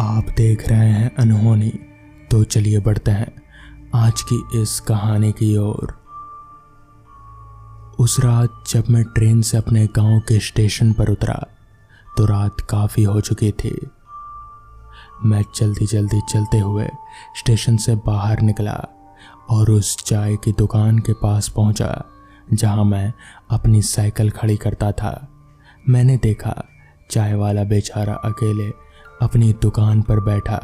आप देख रहे हैं अनहोनी। तो चलिए बढ़ते हैं आज की इस कहानी की ओर। उस रात जब मैं ट्रेन से अपने गांव के स्टेशन पर उतरा तो रात काफ़ी हो चुकी थी। मैं जल्दी जल्दी चलते हुए स्टेशन से बाहर निकला और उस चाय की दुकान के पास पहुंचा जहां मैं अपनी साइकिल खड़ी करता था। मैंने देखा चाय वाला बेचारा अकेले अपनी दुकान पर बैठा,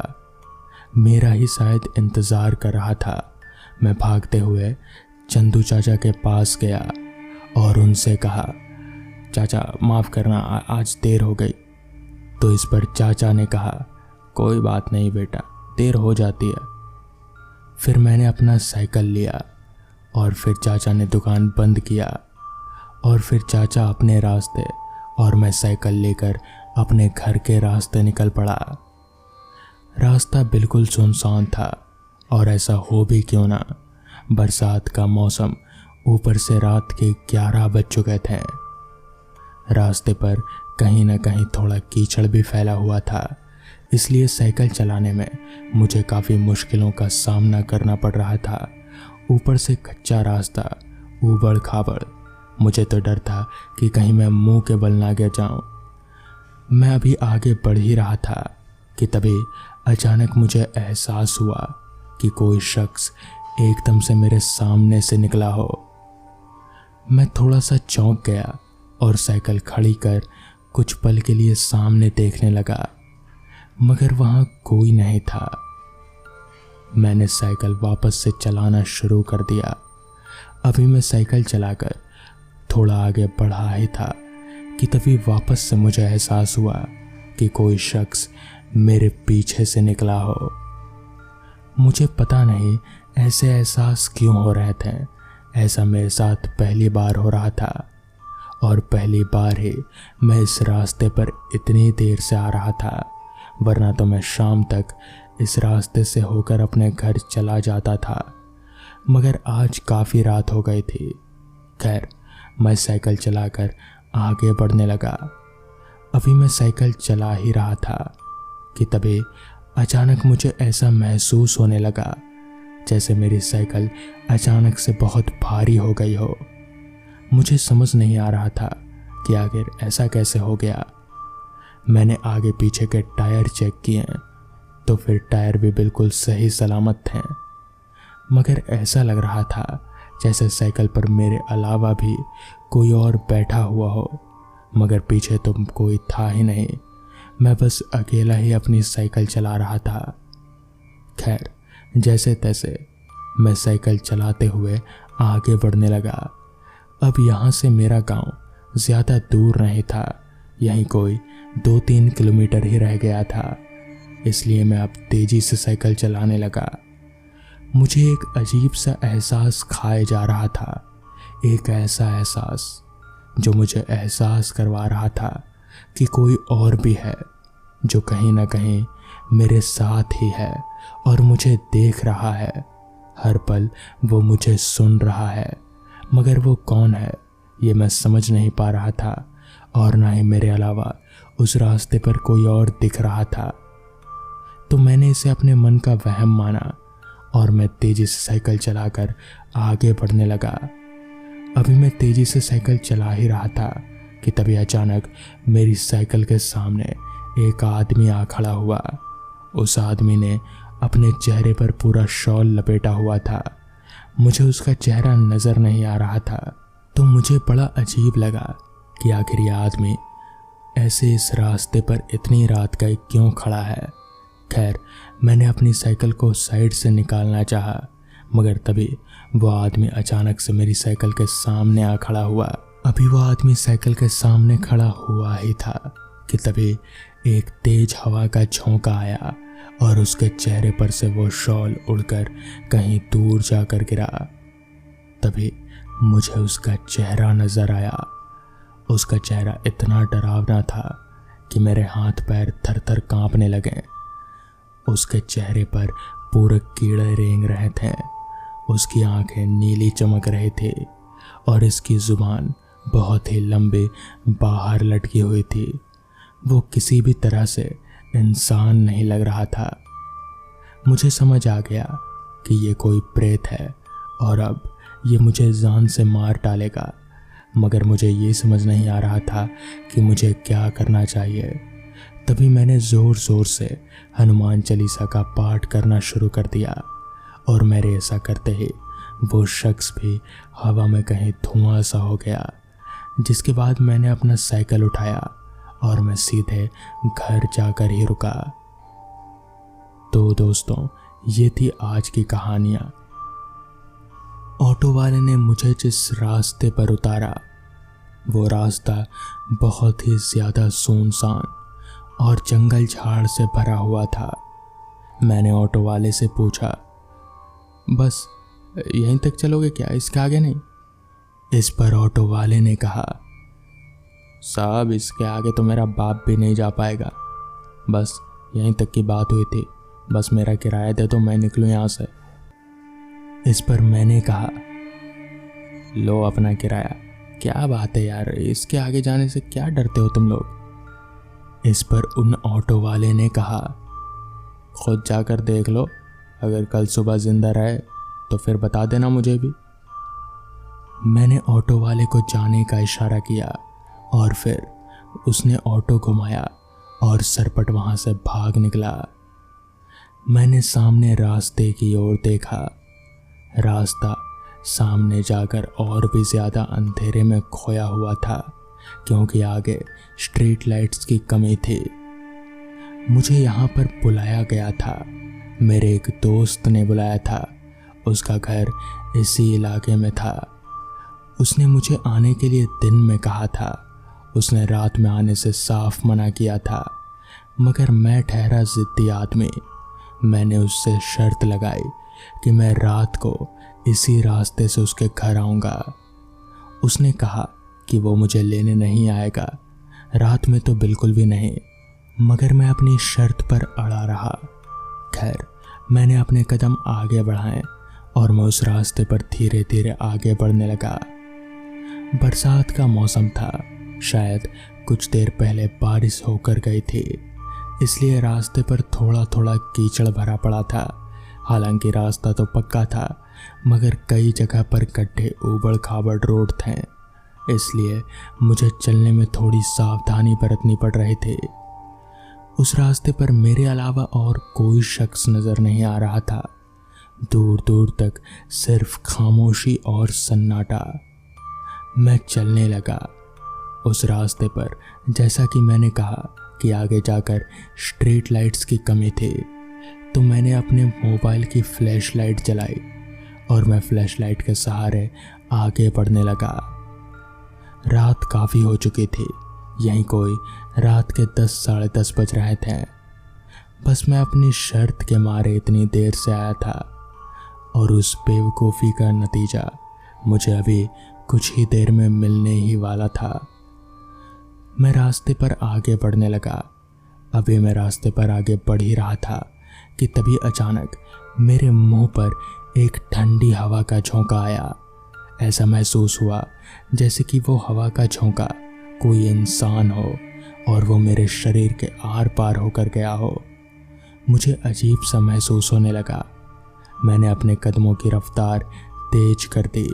मेरा ही शायद इंतज़ार कर रहा था। मैं भागते हुए चंदू चाचा के पास गया और उनसे कहा, चाचा माफ़ करना, आज देर हो गई। तो इस पर चाचा ने कहा, कोई बात नहीं बेटा, देर हो जाती है। फिर मैंने अपना साइकिल लिया और फिर चाचा ने दुकान बंद किया और फिर चाचा अपने रास्ते और मैं साइकिल लेकर अपने घर के रास्ते निकल पड़ा। रास्ता बिल्कुल सुनसान था और ऐसा हो भी क्यों ना, बरसात का मौसम, ऊपर से रात के 11 बज चुके थे। रास्ते पर कहीं ना कहीं थोड़ा कीचड़ भी फैला हुआ था, इसलिए साइकिल चलाने में मुझे काफ़ी मुश्किलों का सामना करना पड़ रहा था। ऊपर से कच्चा रास्ता, ऊबड़ खाबड़। मुझे तो डर था कि कहीं मैं मुंह के बल ना गिर जाऊं। मैं अभी आगे बढ़ ही रहा था कि तभी अचानक मुझे एहसास हुआ कि कोई शख्स एकदम से मेरे सामने से निकला हो। मैं थोड़ा सा चौंक गया और साइकिल खड़ी कर कुछ पल के लिए सामने देखने लगा, मगर वहां कोई नहीं था। मैंने साइकिल वापस से चलाना शुरू कर दिया। अभी मैं साइकिल चलाकर थोड़ा आगे बढ़ा ही था कि तभी वापस से मुझे एहसास हुआ कि कोई शख्स मेरे पीछे से निकला हो। मुझे पता नहीं ऐसे एहसास क्यों हो रहे थे। ऐसा मेरे साथ पहली बार हो रहा था और पहली बार ही मैं इस रास्ते पर इतनी देर से आ रहा था, वरना तो मैं शाम तक इस रास्ते से होकर अपने घर चला जाता था। मगर आज काफ़ी रात हो गई थी। खैर, मैं साइकिल चलाकर आगे बढ़ने लगा। अभी मैं साइकिल चला ही रहा था कि तभी अचानक मुझे ऐसा महसूस होने लगा जैसे मेरी साइकिल अचानक से बहुत भारी हो गई हो। मुझे समझ नहीं आ रहा था कि आखिर ऐसा कैसे हो गया। मैंने आगे पीछे के टायर चेक किए तो फिर टायर भी बिल्कुल सही सलामत थे, मगर ऐसा लग रहा था जैसे साइकिल पर मेरे अलावा भी कोई और बैठा हुआ हो, मगर पीछे तो कोई था ही नहीं। मैं बस अकेला ही अपनी साइकिल चला रहा था। खैर, जैसे तैसे मैं साइकिल चलाते हुए आगे बढ़ने लगा। अब यहाँ से मेरा गांव ज़्यादा दूर नहीं था, यहीं कोई 2-3 किलोमीटर ही रह गया था, इसलिए मैं अब तेज़ी से साइकिल चलाने लगा। मुझे एक अजीब सा एहसास खाए जा रहा था, एक ऐसा एहसास जो मुझे एहसास करवा रहा था कि कोई और भी है जो कहीं ना कहीं मेरे साथ ही है और मुझे देख रहा है। हर पल वो मुझे सुन रहा है, मगर वो कौन है ये मैं समझ नहीं पा रहा था और ना ही मेरे अलावा उस रास्ते पर कोई और दिख रहा था। तो मैंने इसे अपने मन का वहम माना और मैं तेज़ी से साइकिल चलाकर आगे बढ़ने लगा। अभी मैं तेज़ी से साइकिल चला ही रहा था कि तभी अचानक मेरी साइकिल के सामने एक आदमी आ खड़ा हुआ। उस आदमी ने अपने चेहरे पर पूरा शॉल लपेटा हुआ था। मुझे उसका चेहरा नज़र नहीं आ रहा था, तो मुझे बड़ा अजीब लगा कि आखिर यह आदमी ऐसे इस रास्ते पर इतनी रात का क्यों खड़ा है। खैर, मैंने अपनी साइकिल को साइड से निकालना चाहा, मगर तभी वो आदमी अचानक से मेरी साइकिल के सामने आ खड़ा हुआ। अभी वो आदमी साइकिल के सामने खड़ा हुआ ही था कि तभी एक तेज हवा का झोंका आया और उसके चेहरे पर से वो शॉल उड़कर कहीं दूर जाकर गिरा। तभी मुझे उसका चेहरा नजर आया। उसका चेहरा इतना डरावना था कि मेरे हाथ पैर थर थर कांपने लगे। उसके चेहरे पर पूरे कीड़े रेंग रहे थे, उसकी आंखें नीली चमक रही थी और इसकी जुबान बहुत ही लंबी बाहर लटकी हुई थी। वो किसी भी तरह से इंसान नहीं लग रहा था। मुझे समझ आ गया कि ये कोई प्रेत है और अब ये मुझे जान से मार डालेगा, मगर मुझे ये समझ नहीं आ रहा था कि मुझे क्या करना चाहिए। तभी मैंने ज़ोर ज़ोर से हनुमान चालीसा का पाठ करना शुरू कर दिया और मेरे ऐसा करते ही वो शख्स भी हवा में कहीं धुआं सा हो गया, जिसके बाद मैंने अपना साइकिल उठाया और मैं सीधे घर जाकर ही रुका। तो दोस्तों, ये थी आज की कहानियाँ। ऑटो वाले ने मुझे जिस रास्ते पर उतारा वो रास्ता बहुत ही ज़्यादा सुनसान और जंगल झाड़ से भरा हुआ था। मैंने ऑटो वाले से पूछा, बस यहीं तक चलोगे क्या, इसके आगे नहीं? इस पर ऑटो वाले ने कहा, साहब इसके आगे तो मेरा बाप भी नहीं जा पाएगा, बस यहीं तक की बात हुई थी, बस मेरा किराया दे दो, मैं निकलूँ यहाँ से। इस पर मैंने कहा, लो अपना किराया। क्या बात है यार, इसके आगे जाने से क्या डरते हो तुम लोग? इस पर उन ऑटो वाले ने कहा, खुद जाकर देख लो, अगर कल सुबह जिंदा रहे तो फिर बता देना मुझे भी। मैंने ऑटो वाले को जाने का इशारा किया और फिर उसने ऑटो घुमाया और सरपट वहां से भाग निकला। मैंने सामने रास्ते की ओर देखा। रास्ता सामने जाकर और भी ज़्यादा अंधेरे में खोया हुआ था, क्योंकि आगे स्ट्रीट लाइट्स की कमी थी। मुझे यहाँ पर बुलाया गया था, मेरे एक दोस्त ने बुलाया था। उसका घर इसी इलाके में था। उसने मुझे आने के लिए दिन में कहा था। उसने रात में आने से साफ मना किया था, मगर मैं ठहरा ज़िद्दी आदमी। मैंने उससे शर्त लगाई कि मैं रात को इसी रास्ते से उसके घर आऊँगा। उसने कहा कि वो मुझे लेने नहीं आएगा, रात में तो बिल्कुल भी नहीं, मगर मैं अपनी शर्त पर अड़ा रहा। खैर, मैंने अपने कदम आगे बढ़ाए और मैं उस रास्ते पर धीरे धीरे आगे बढ़ने लगा। बरसात का मौसम था, शायद कुछ देर पहले बारिश होकर गई थी, इसलिए रास्ते पर थोड़ा थोड़ा कीचड़ भरा पड़ा था। हालांकि रास्ता तो पक्का था, मगर कई जगह पर गड्ढे ऊबड़ खाबड़ रोड थे, इसलिए मुझे चलने में थोड़ी सावधानी बरतनी पड़ रही थी। उस रास्ते पर मेरे अलावा और कोई शख्स नज़र नहीं आ रहा था। दूर दूर तक सिर्फ खामोशी और सन्नाटा। मैं चलने लगा। उस रास्ते पर, जैसा कि मैंने कहा कि आगे जाकर स्ट्रीट लाइट्स की कमी थी, तो मैंने अपने मोबाइल की फ्लैश लाइट जलाई और मैं फ्लैश लाइट के सहारे आगे बढ़ने लगा। रात काफ़ी हो चुकी थी, यहीं कोई रात के 10 साढ़े 10 बज रहे थे। बस मैं अपनी शर्त के मारे इतनी देर से आया था और उस बेवकूफ़ी का नतीजा मुझे अभी कुछ ही देर में मिलने ही वाला था। मैं रास्ते पर आगे बढ़ने लगा। अभी मैं रास्ते पर आगे बढ़ ही रहा था कि तभी अचानक मेरे मुंह पर एक ठंडी हवा का झोंका आया। ऐसा महसूस हुआ जैसे कि वो हवा का झोंका कोई इंसान हो और वो मेरे शरीर के आर पार होकर गया हो। मुझे अजीब सा महसूस होने लगा। मैंने अपने कदमों की रफ्तार तेज कर दी।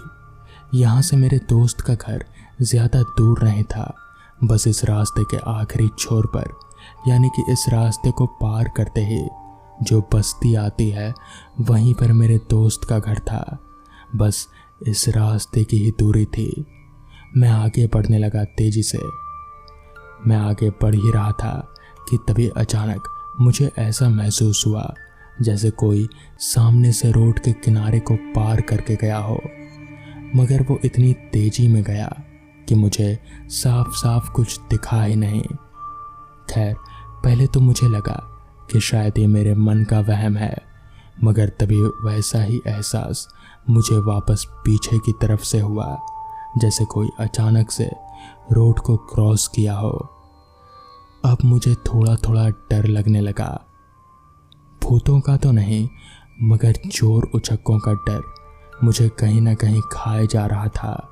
यहाँ से मेरे दोस्त का घर ज़्यादा दूर नहीं था, बस इस रास्ते के आखिरी छोर पर, यानी कि इस रास्ते को पार करते ही जो बस्ती आती है वहीं पर मेरे दोस्त का घर था। बस इस रास्ते की ही दूरी थी। मैं आगे बढ़ने लगा तेजी से। मैं आगे बढ़ ही रहा था कि तभी अचानक मुझे ऐसा महसूस हुआ जैसे कोई सामने से रोड के किनारे को पार करके गया हो, मगर वो इतनी तेजी में गया कि मुझे साफ साफ कुछ दिखा ही नहीं। खैर, पहले तो मुझे लगा कि शायद ये मेरे मन का वहम है, मगर तभी वैसा ही एहसास मुझे वापस पीछे की तरफ से हुआ, जैसे कोई अचानक से रोड को क्रॉस किया हो। अब मुझे थोड़ा थोड़ा डर लगने लगा। भूतों का तो नहीं, मगर चोर उचक्कों का डर मुझे कहीं ना कहीं खाए जा रहा था।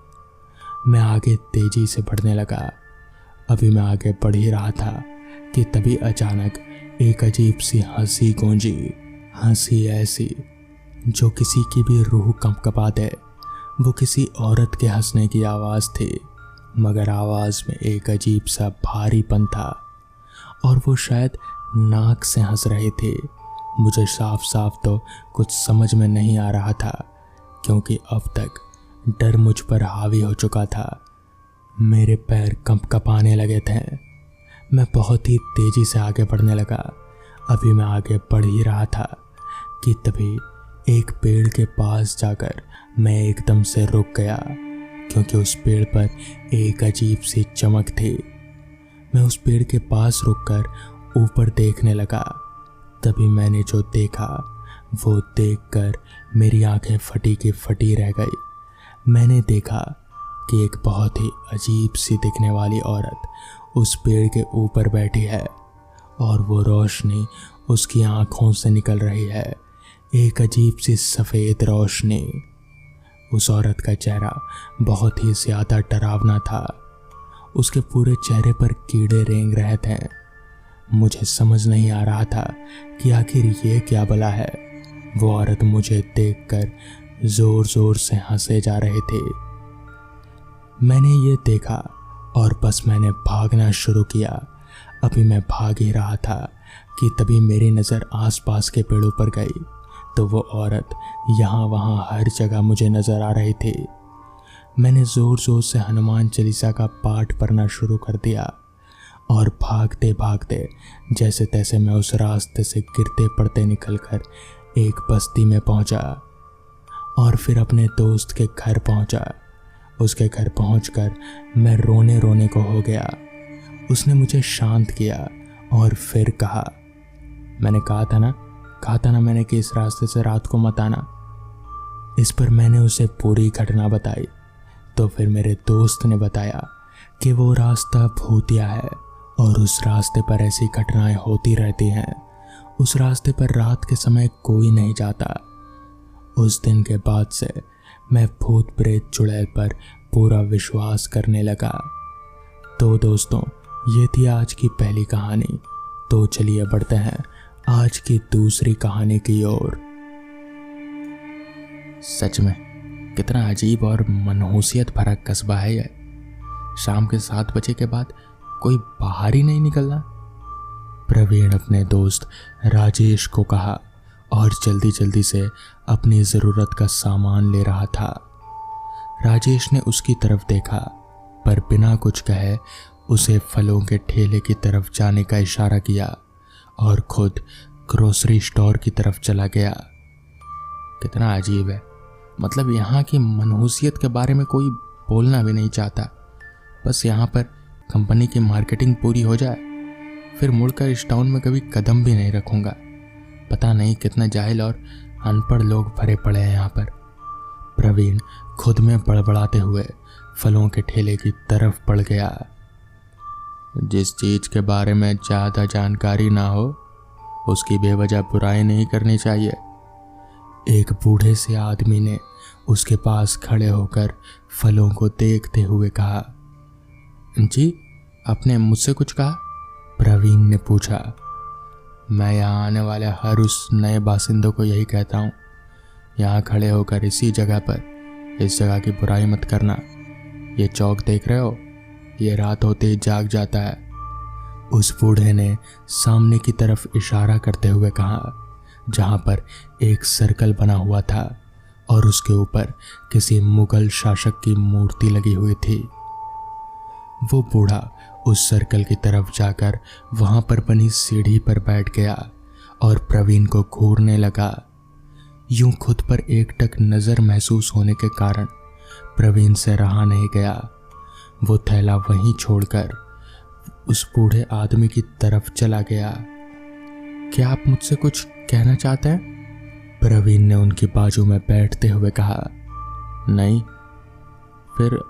मैं आगे तेजी से बढ़ने लगा। अभी मैं आगे बढ़ ही रहा था कि तभी अचानक एक अजीब सी हंसी गूंजी, हंसी ऐसी जो किसी की भी रूह कंपकपा दे। वो किसी औरत के हंसने की आवाज़ थी, मगर आवाज़ में एक अजीब सा भारीपन था, और वो शायद नाक से हंस रहे थे। मुझे साफ साफ तो कुछ समझ में नहीं आ रहा था, क्योंकि अब तक डर मुझ पर हावी हो चुका था। मेरे पैर कंपकपाने लगे थे। मैं बहुत ही तेज़ी से आगे बढ़ने लगा। अभी मैं आगे बढ़ ही रहा था कि तभी एक पेड़ के पास जाकर मैं एकदम से रुक गया, क्योंकि उस पेड़ पर एक अजीब सी चमक थी। मैं उस पेड़ के पास रुककर ऊपर देखने लगा। तभी मैंने जो देखा वो देखकर मेरी आंखें फटी की फटी रह गई। मैंने देखा कि एक बहुत ही अजीब सी दिखने वाली औरत उस पेड़ के ऊपर बैठी है, और वो रोशनी उसकी आंखों से निकल रही है, एक अजीब सी सफ़ेद रोशनी। उस औरत का चेहरा बहुत ही ज़्यादा डरावना था। उसके पूरे चेहरे पर कीड़े रेंग रहे थे। मुझे समझ नहीं आ रहा था कि आखिर ये क्या भला है। वो औरत मुझे देखकर ज़ोर ज़ोर से हंसे जा रहे थे। मैंने ये देखा और बस मैंने भागना शुरू किया। अभी मैं भाग ही रहा था कि तभी मेरी नज़र आसपास के पेड़ों पर गई, तो वो औरत यहाँ वहाँ हर जगह मुझे नज़र आ रही थी। मैंने ज़ोर ज़ोर से हनुमान चालीसा का पाठ पढ़ना शुरू कर दिया, और भागते भागते जैसे तैसे मैं उस रास्ते से गिरते पड़ते निकलकर एक बस्ती में पहुंचा, और फिर अपने दोस्त के घर पहुंचा। उसके घर पहुंचकर मैं रोने रोने को हो गया। उसने मुझे शांत किया और फिर कहा, मैंने कहा था ना मैंने कि इस रास्ते से रात को मत आना। इस पर मैंने उसे पूरी घटना बताई। तो फिर मेरे दोस्त ने बताया कि वो रास्ता भूतिया है और उस रास्ते पर ऐसी घटनाएं होती रहती हैं। उस रास्ते पर रात के समय कोई नहीं जाता। उस दिन के बाद से मैं भूत प्रेत चुड़ैल पर पूरा विश्वास करने लगा। तो दोस्तों, ये थी आज की पहली कहानी। तो चलिए बढ़ते हैं आज की दूसरी कहानी की ओर। सच में कितना अजीब और मनहूसियत भरा कस्बा है यह। शाम के 7 बजे के बाद कोई बाहर ही नहीं निकलना। प्रवीण अपने दोस्त राजेश को कहा और जल्दी जल्दी से अपनी ज़रूरत का सामान ले रहा था। राजेश ने उसकी तरफ देखा, पर बिना कुछ कहे उसे फलों के ठेले की तरफ जाने का इशारा किया और खुद ग्रोसरी स्टोर की तरफ चला गया। कितना अजीब है, मतलब यहाँ की मनहूसियत के बारे में कोई बोलना भी नहीं चाहता। बस यहाँ पर कंपनी की मार्केटिंग पूरी हो जाए, फिर मुड़कर इस टाउन में कभी कदम भी नहीं रखूँगा। पता नहीं कितने जाहिल और अनपढ़ लोग भरे पड़े हैं यहाँ पर। प्रवीण खुद में बड़बड़ाते हुए फलों के ठेले की तरफ बढ़ गया। जिस चीज़ के बारे में ज़्यादा जानकारी ना हो उसकी बेवजह बुराई नहीं करनी चाहिए। एक बूढ़े से आदमी ने उसके पास खड़े होकर फलों को देखते हुए कहा, जी आपने मुझसे कुछ कहा? प्रवीण ने पूछा। मैं यहाँ आने वाले हर उस नए बासिंदों को यही कहता हूँ, यहाँ खड़े होकर इसी जगह पर इस जगह की बुराई मत करना। ये चौक देख रहे हो, ये रात होते ही जाग जाता है। उस बूढ़े ने सामने की तरफ इशारा करते हुए कहा, जहाँ पर एक सर्कल बना हुआ था और उसके ऊपर किसी मुगल शासक की मूर्ति लगी हुई थी। वो बूढ़ा उस सर्कल की तरफ जाकर वहां पर बनी सीढ़ी पर बैठ गया और प्रवीण को घूरने लगा। यूं खुद पर एकटक नज़र महसूस होने के कारण प्रवीण से रहा नहीं गया। वो थैला वहीं छोड़कर उस बूढ़े आदमी की तरफ चला गया। क्या आप मुझसे कुछ कहना चाहते हैं? प्रवीण ने उनकी बाजू में बैठते हुए कहा। नहीं। फिर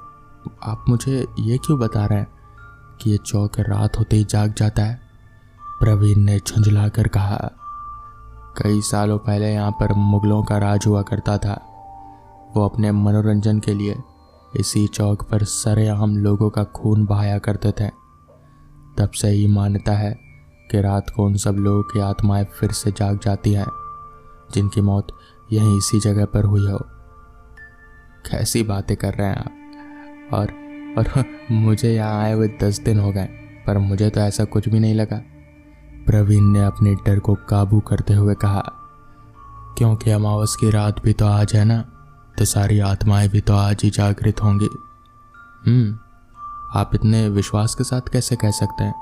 आप मुझे ये क्यों बता रहे हैं कि ये चौक रात होते ही जाग जाता है? प्रवीण ने झुंझला कर कहा। कई सालों पहले यहाँ पर मुगलों का राज हुआ करता था। वो अपने मनोरंजन के लिए इसी चौक पर सरेआम लोगों का खून बहाया करते थे। तब से ही मान्यता है कि रात को उन सब लोगों की आत्माएं फिर से जाग जाती हैं जिनकी मौत यहीं इसी जगह पर हुई हो। कैसी बातें कर रहे हैं आप? और मुझे यहाँ आए हुए 10 दिन हो गए, पर मुझे तो ऐसा कुछ भी नहीं लगा। प्रवीण ने अपने डर को काबू करते हुए कहा, क्योंकि अमावस की रात भी तो आज है ना, तो सारी आत्माएं भी तो आज ही जागृत होंगी। आप इतने विश्वास के साथ कैसे कह सकते हैं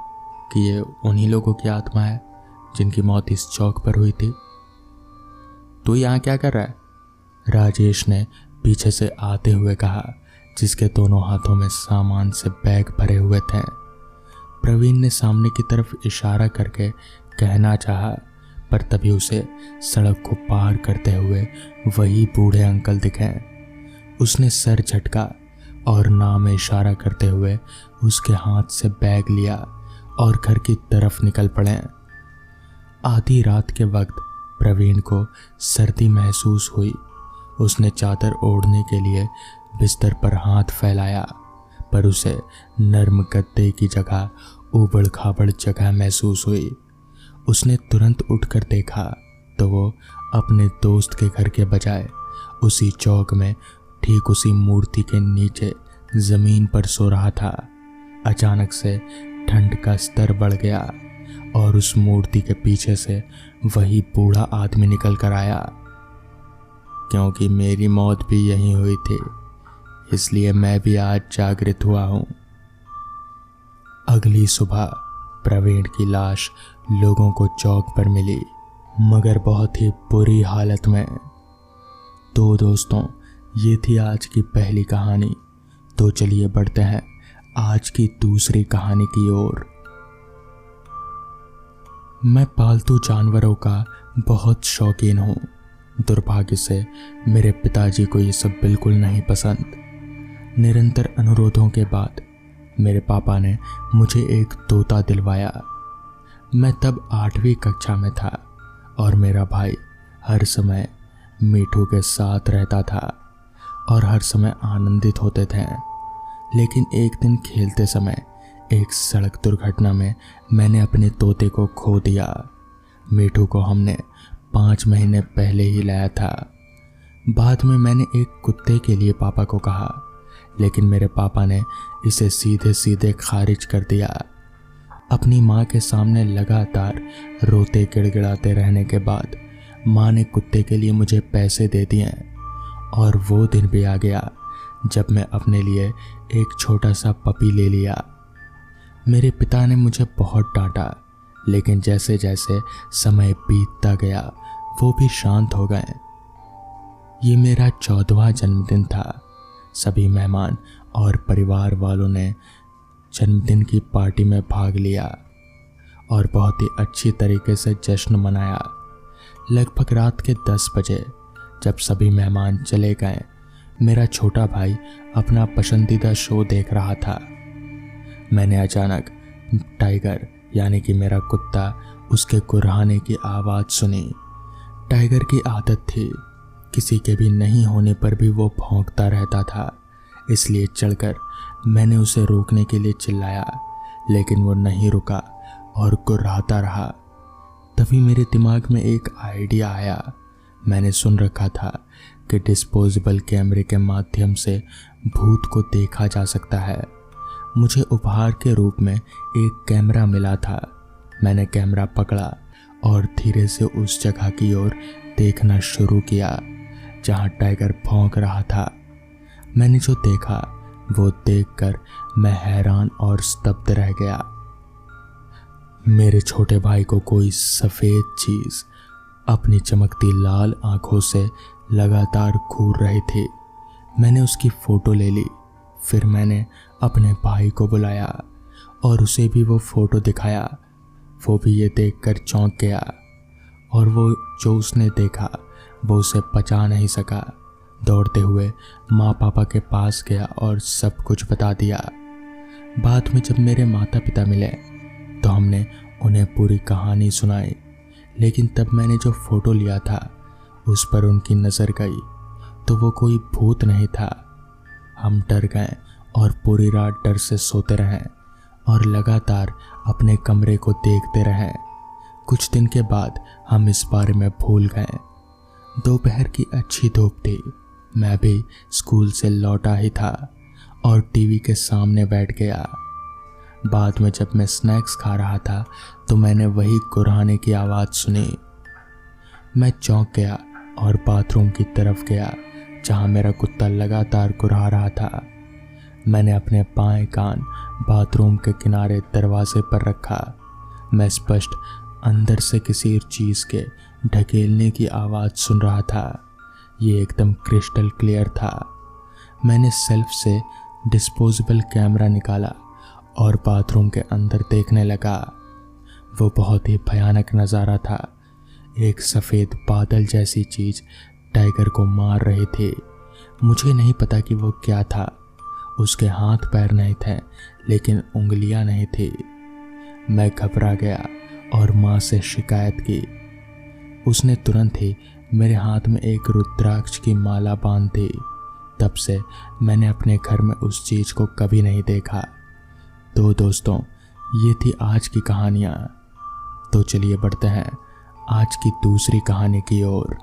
कि ये उन्हीं लोगों की आत्मा है जिनकी मौत इस चौक पर हुई थी? तू यहाँ क्या कर रहा है? राजेश ने पीछे से आते हुए कहा, जिसके दोनों हाथों में सामान से बैग भरे हुए थे। प्रवीण ने सामने की तरफ इशारा करके कहना चाहा, पर तभी उसे सड़क को पार करते हुए वही बूढ़े अंकल दिखे। उसने सर झटका और ना में इशारा करते हुए उसके हाथ से बैग लिया और घर की तरफ निकल पड़े। आधी रात के वक्त प्रवीण को सर्दी महसूस हुई। उसने चादर ओढ़ने के लिए बिस्तर पर हाथ फैलाया, पर उसे नर्म गद्दे की जगह ऊबड़ खाबड़ जगह महसूस हुई। उसने तुरंत उठकर देखा तो वो अपने दोस्त के घर के बजाय उसी चौक में ठीक उसी मूर्ति के नीचे जमीन पर सो रहा था। अचानक से ठंड का स्तर बढ़ गया और उस मूर्ति के पीछे से वही बूढ़ा आदमी निकल कर आया। क्योंकि मेरी मौत भी यहीं हुई थी, इसलिए मैं भी आज जागृत हुआ हूं। अगली सुबह प्रवीण की लाश लोगों को चौक पर मिली, मगर बहुत ही बुरी हालत में। तो दोस्तों, ये थी आज की पहली कहानी। तो चलिए बढ़ते हैं आज की दूसरी कहानी की ओर। मैं पालतू जानवरों का बहुत शौकीन हूँ। दुर्भाग्य से मेरे पिताजी को ये सब बिल्कुल नहीं पसंद। निरंतर अनुरोधों के बाद मेरे पापा ने मुझे एक तोता दिलवाया। मैं तब 8वीं कक्षा में था और मेरा भाई हर समय मीठू के साथ रहता था और हर समय आनंदित होते थे। लेकिन एक दिन खेलते समय एक सड़क दुर्घटना में मैंने अपने तोते को खो दिया। मीठू को हमने 5 महीने पहले ही लाया था। बाद में मैंने एक कुत्ते के लिए पापा को कहा, लेकिन मेरे पापा ने इसे सीधे सीधे खारिज कर दिया। अपनी माँ के सामने लगातार रोते गिड़गिड़ाते रहने के बाद माँ ने कुत्ते के लिए मुझे पैसे दे दिए और वो दिन भी आ गया जब मैं अपने लिए एक छोटा सा पपी ले लिया। मेरे पिता ने मुझे बहुत डांटा, लेकिन जैसे जैसे समय बीतता गया वो भी शांत हो गए। ये मेरा 14वां जन्मदिन था। सभी मेहमान और परिवार वालों ने जन्मदिन की पार्टी में भाग लिया और बहुत ही अच्छी तरीके से जश्न मनाया। लगभग रात के 10 बजे जब सभी मेहमान चले गए, मेरा छोटा भाई अपना पसंदीदा शो देख रहा था। मैंने अचानक टाइगर यानी कि मेरा कुत्ता उसके गुर्राने की आवाज़ सुनी। टाइगर की आदत थी, किसी के भी नहीं होने पर भी वो भौंकता रहता था। इसलिए चढ़कर मैंने उसे रोकने के लिए चिल्लाया, लेकिन वो नहीं रुका और गुर्राता रहा। तभी मेरे दिमाग में एक आइडिया आया। मैंने सुन रखा था कि डिस्पोजेबल कैमरे के माध्यम से भूत को देखा जा सकता है। मुझे उपहार के रूप में एक कैमरा मिला था। मैंने कैमरा पकड़ा और धीरे से उस जगह की ओर देखना शुरू किया जहां टाइगर भौंक रहा था। मैंने जो देखा वो देखकर मैं हैरान और स्तब्ध रह गया। मेरे छोटे भाई को कोई सफ़ेद चीज़ अपनी चमकती लाल आंखों से लगातार घूर रही थी। मैंने उसकी फ़ोटो ले ली। फिर मैंने अपने भाई को बुलाया और उसे भी वो फ़ोटो दिखाया। वो भी ये देखकर चौंक गया और वो जो उसने देखा वो उसे पचा नहीं सका। दौड़ते हुए माँ पापा के पास गया और सब कुछ बता दिया। बाद में जब मेरे माता पिता मिले तो हमने उन्हें पूरी कहानी सुनाई, लेकिन तब मैंने जो फ़ोटो लिया था उस पर उनकी नज़र गई तो वो कोई भूत नहीं था। हम डर गए और पूरी रात डर से सोते रहे और लगातार अपने कमरे को देखते रहे। कुछ दिन के बाद हम इस बारे में भूल गए। दोपहर की अच्छी धूप थी। मैं भी स्कूल से लौटा ही था और टीवी के सामने बैठ गया। बाद में जब मैं स्नैक्स खा रहा था तो मैंने वही कुर्हाने की आवाज़ सुनी। मैं चौंक गया और बाथरूम की तरफ गया जहां मेरा कुत्ता लगातार कुर्हा रहा था। मैंने अपने बाएं कान बाथरूम के किनारे दरवाजे पर रखा। मैं स्पष्ट अंदर से किसी चीज़ के ढकेलने की आवाज़ सुन रहा था। ये एकदम क्रिस्टल क्लियर था। मैंने सेल्फ से डिस्पोजेबल कैमरा निकाला और बाथरूम के अंदर देखने लगा। वो बहुत ही भयानक नज़ारा था। एक सफ़ेद बादल जैसी चीज़ टाइगर को मार रही थी। मुझे नहीं पता कि वो क्या था। उसके हाथ पैर नहीं थे लेकिन उंगलियां नहीं थी। मैं घबरा गया और माँ से शिकायत की। उसने तुरंत ही मेरे हाथ में एक रुद्राक्ष की माला बांध दी। तब से मैंने अपने घर में उस चीज़ को कभी नहीं देखा। तो दोस्तों, ये थी आज की कहानियाँ। तो चलिए बढ़ते हैं आज की दूसरी कहानी की ओर।